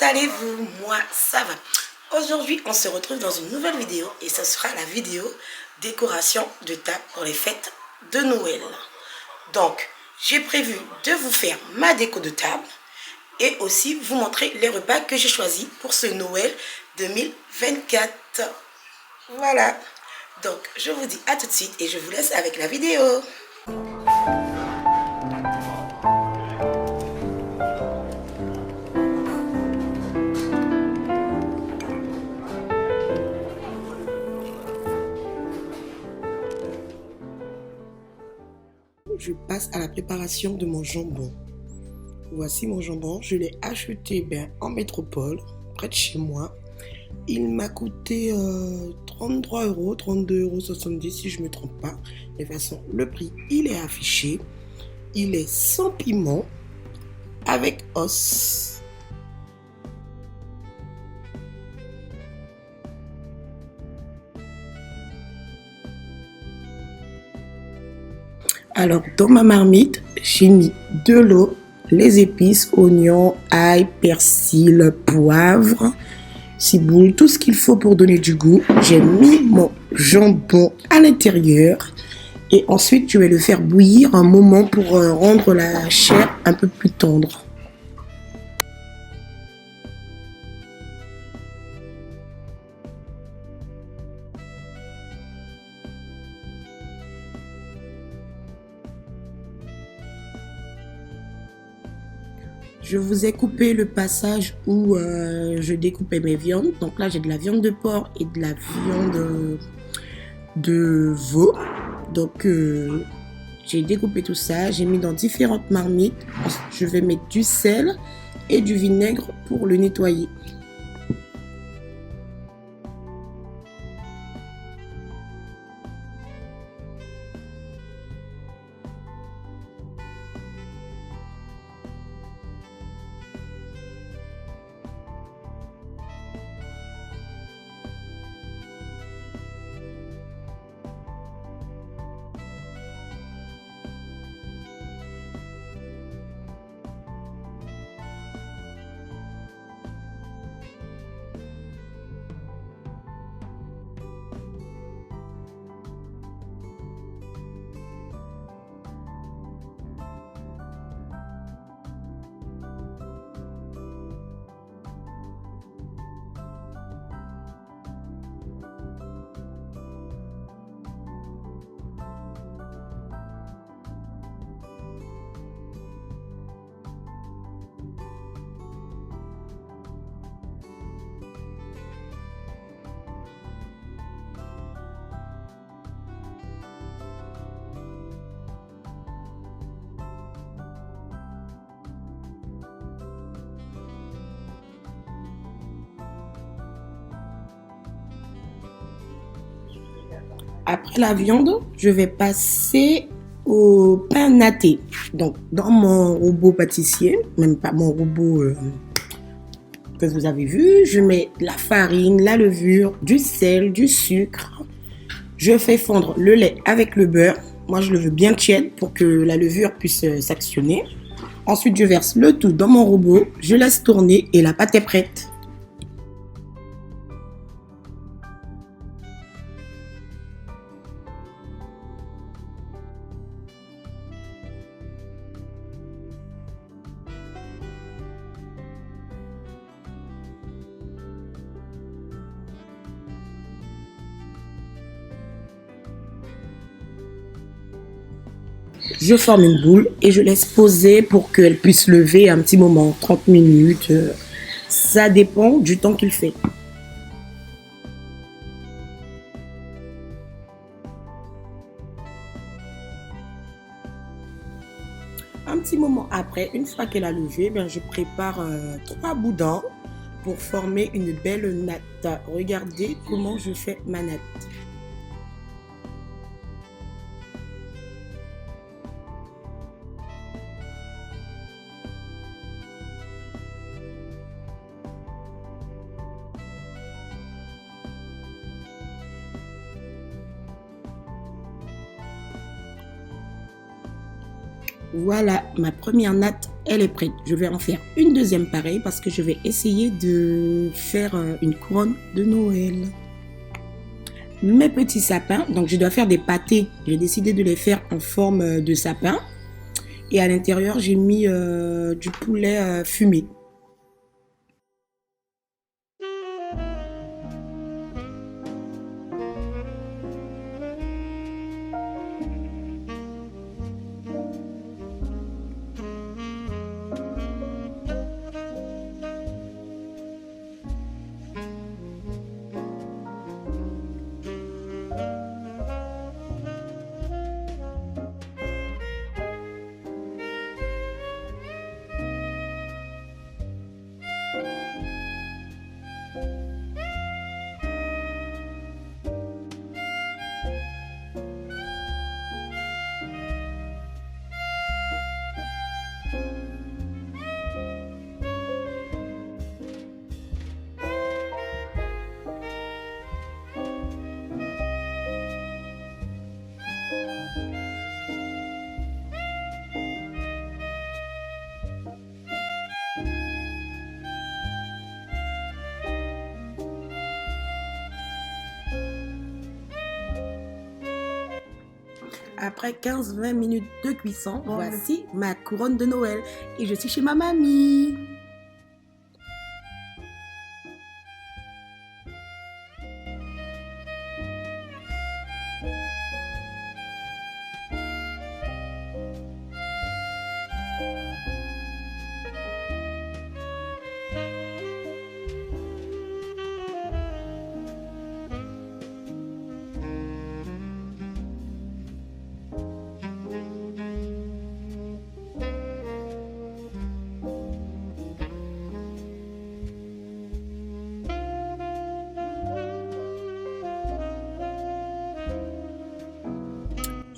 allez-vous? Moi, ça va. Aujourd'hui, on se retrouve dans une nouvelle vidéo et ce sera la vidéo décoration de table pour les fêtes de Noël. Donc, j'ai prévu de vous faire ma déco de table et aussi vous montrer les repas que j'ai choisis pour ce Noël 2024. Voilà. Donc, je vous dis à tout de suite et je vous laisse avec la vidéo. Je passe à la préparation de mon jambon. Voici mon jambon, je l'ai acheté en métropole, près de chez moi. Il m'a coûté 33 €, 32,70 € si je ne me trompe pas. De toute façon, le prix, il est affiché. Il est sans piment, avec os. Alors, dans ma marmite, j'ai mis de l'eau, les épices, oignons, ail, persil, poivre, ciboule, tout ce qu'il faut pour donner du goût. J'ai mis mon jambon à l'intérieur et ensuite je vais le faire bouillir un moment pour rendre la chair un peu plus tendre. Je vous ai coupé le passage où je découpais mes viandes. Donc là, j'ai de la viande de porc et de la viande de veau. Donc, j'ai découpé tout ça. J'ai mis dans différentes marmites. Je vais mettre du sel et du vinaigre pour le nettoyer. Après la viande, je vais passer au pain natté. Donc, dans mon robot pâtissier, même pas mon robot que vous avez vu, je mets la farine, la levure, du sel, du sucre. Je fais fondre le lait avec le beurre. Moi, je le veux bien tiède pour que la levure puisse s'actionner. Ensuite, je verse le tout dans mon robot, je laisse tourner et la pâte est prête. Je forme une boule et je laisse poser pour qu'elle puisse lever un petit moment, 30 minutes. Ça dépend du temps qu'il fait. Un petit moment après, une fois qu'elle a levé, je prépare 3 boudins pour former une belle natte. Regardez comment je fais ma natte. Voilà, ma première natte elle est prête. Je vais en faire une deuxième pareille parce que je vais essayer de faire une couronne de Noël. Mes petits sapins, donc je dois faire des pâtés. J'ai décidé de les faire en forme de sapin. Et à l'intérieur, j'ai mis du poulet fumé. Après 15-20 minutes de cuisson, voici ma couronne de Noël. Et je suis chez ma mamie.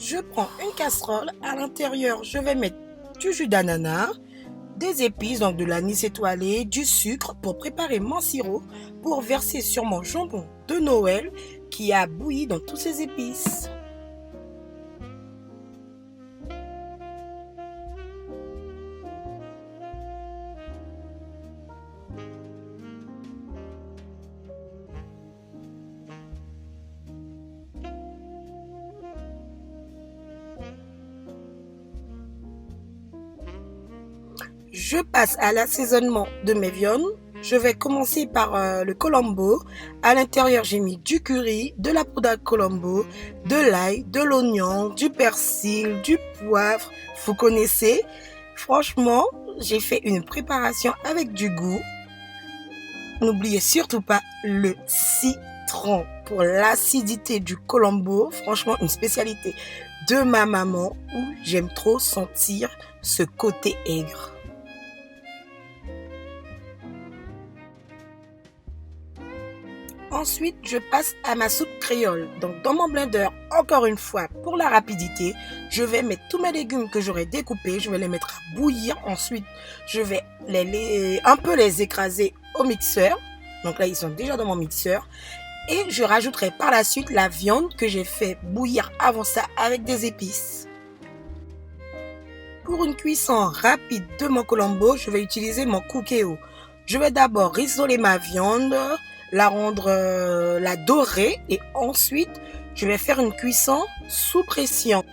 Je prends une casserole. À l'intérieur, je vais mettre du jus d'ananas, des épices, donc de l'anis étoilé, du sucre pour préparer mon sirop pour verser sur mon jambon de Noël qui a bouilli dans toutes ces épices. Je passe à l'assaisonnement de mes viandes. Je vais commencer par le colombo. À l'intérieur, j'ai mis du curry, de la poudre à colombo, de l'ail, de l'oignon, du persil, du poivre. Vous connaissez. Franchement, j'ai fait une préparation avec du goût. N'oubliez surtout pas le citron pour l'acidité du colombo. Franchement, une spécialité de ma maman où j'aime trop sentir ce côté aigre. Ensuite, je passe à ma soupe créole. Donc, dans mon blender, encore une fois, pour la rapidité, je vais mettre tous mes légumes que j'aurai découpés. Je vais les mettre à bouillir. Ensuite, je vais un peu les écraser au mixeur. Donc là, ils sont déjà dans mon mixeur. Et je rajouterai par la suite la viande que j'ai fait bouillir avant ça avec des épices. Pour une cuisson rapide de mon colombo, je vais utiliser mon cookéo. Je vais d'abord rissoler ma viande, la dorer et ensuite je vais faire une cuisson sous pression.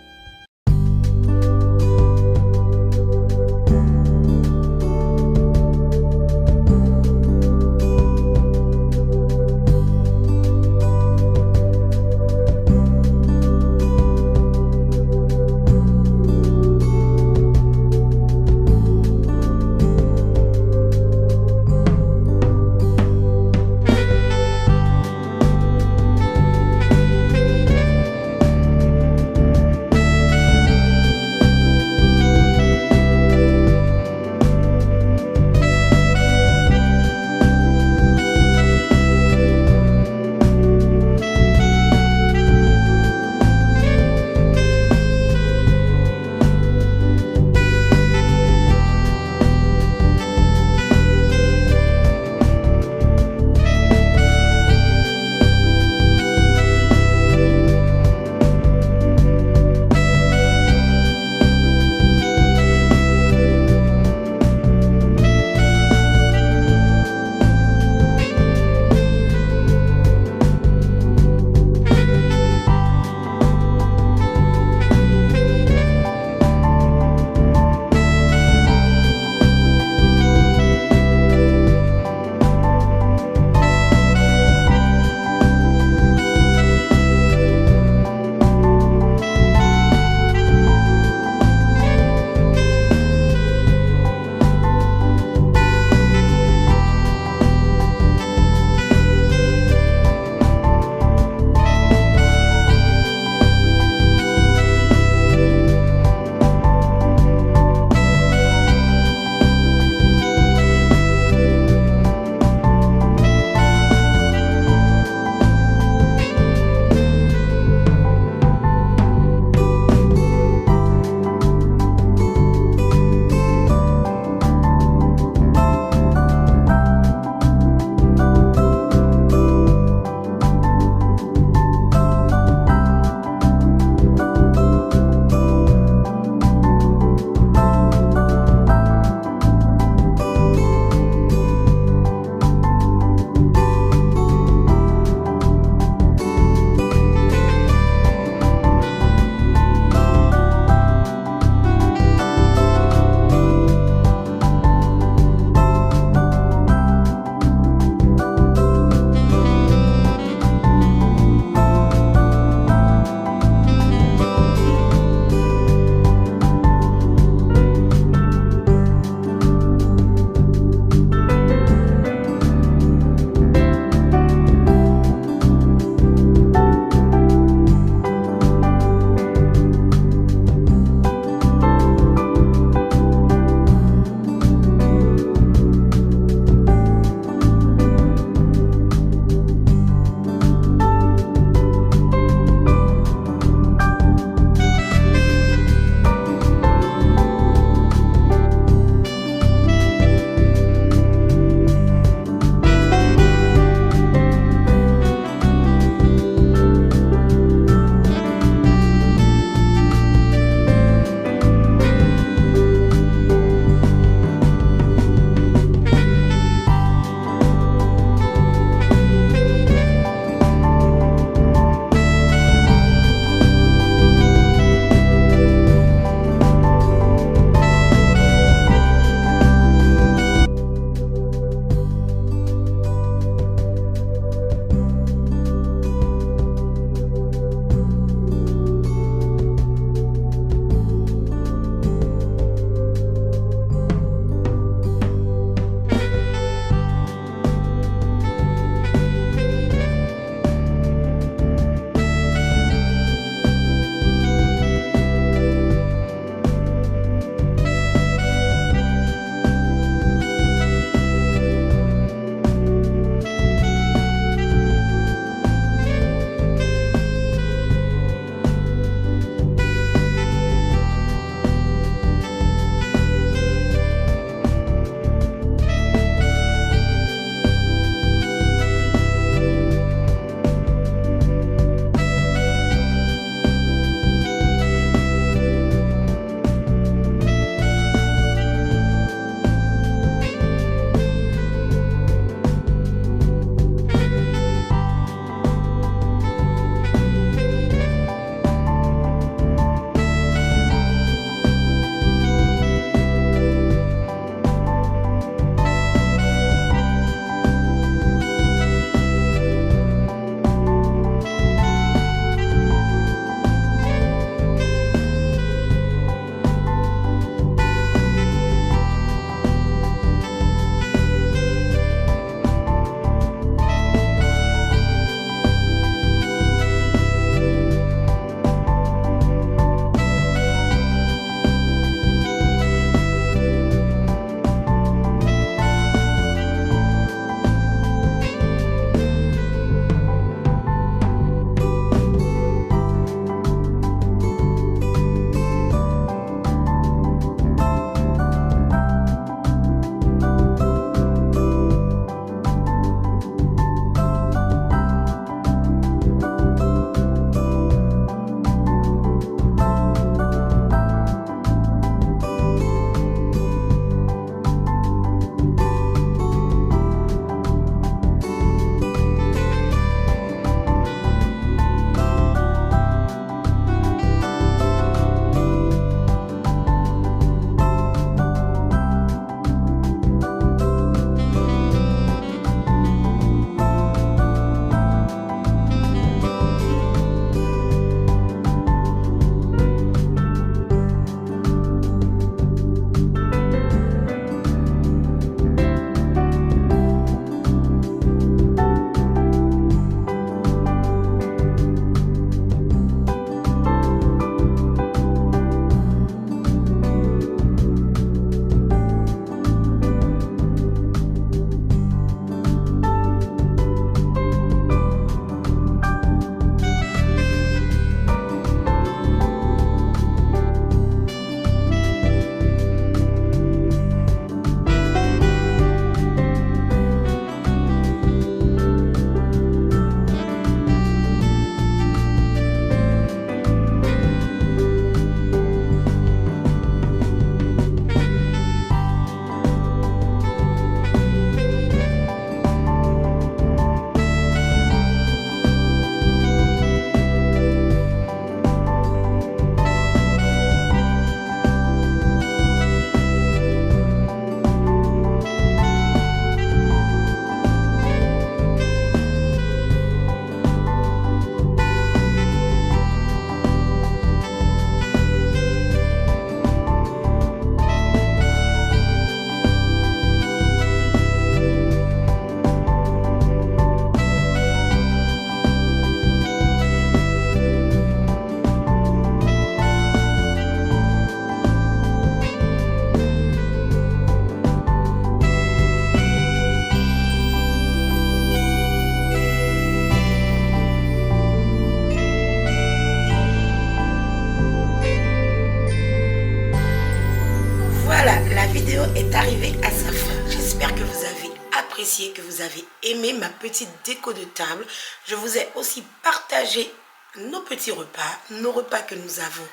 apprécié, que vous avez aimé ma petite déco de table. Je vous ai aussi partagé nos petits repas, nos repas que nous avons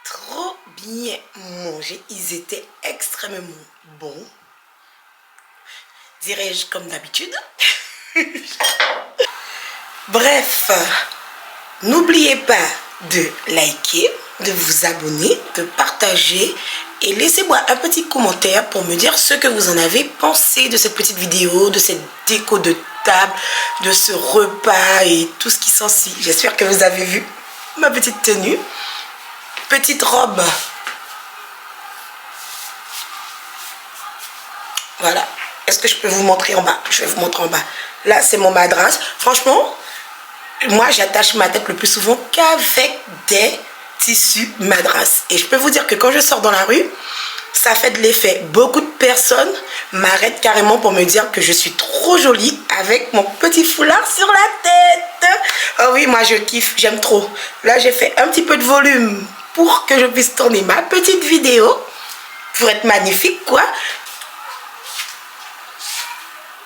trop bien mangés. Ils étaient extrêmement bons, dirais-je comme d'habitude. Bref, n'oubliez pas de liker, de vous abonner, de partager et laissez-moi un petit commentaire pour me dire ce que vous en avez pensé de cette petite vidéo, de cette déco de table, de ce repas et tout ce qui s'ensuit. J'espère que vous avez vu ma petite tenue, petite robe. Voilà. Est-ce que je peux vous montrer en bas? Je vais vous montrer en bas. Là, c'est mon madras. Franchement, moi, j'attache ma tête le plus souvent qu'avec des tissus madras. Et je peux vous dire que quand je sors dans la rue, ça fait de l'effet. Beaucoup de personnes m'arrêtent carrément pour me dire que je suis trop jolie avec mon petit foulard sur la tête. Oh oui, moi, je kiffe. J'aime trop. Là, j'ai fait un petit peu de volume pour que je puisse tourner ma petite vidéo. Pour être magnifique, quoi.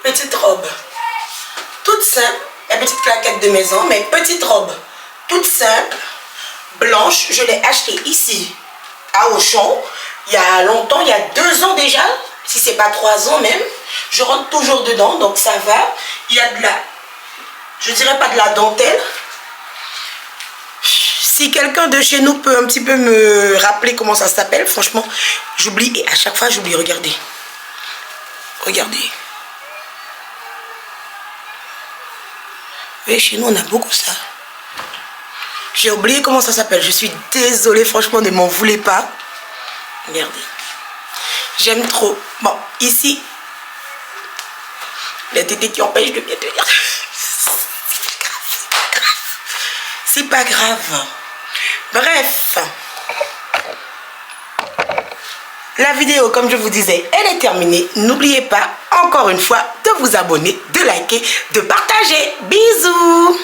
Petite robe. Toute simple. La petite claquette de maison, mais petite robe toute simple, blanche. Je l'ai achetée ici à Auchan il y a longtemps, il y a 2 ans déjà, si c'est pas 3 ans même. Je rentre toujours dedans, donc ça va. Il y a de la, je dirais pas de la dentelle. Si quelqu'un de chez nous peut un petit peu me rappeler comment ça s'appelle, franchement, j'oublie et à chaque fois j'oublie. Regardez, regardez. Oui, chez nous, on a beaucoup ça. J'ai oublié comment ça s'appelle. Je suis désolée, franchement, ne m'en voulez pas. Regardez. J'aime trop. Bon, ici, les tétés qui empêchent de bien tenir. C'est pas grave. Bref. La vidéo, comme je vous disais, elle est terminée. N'oubliez pas, encore une fois, de vous abonner, de liker, de partager. Bisous!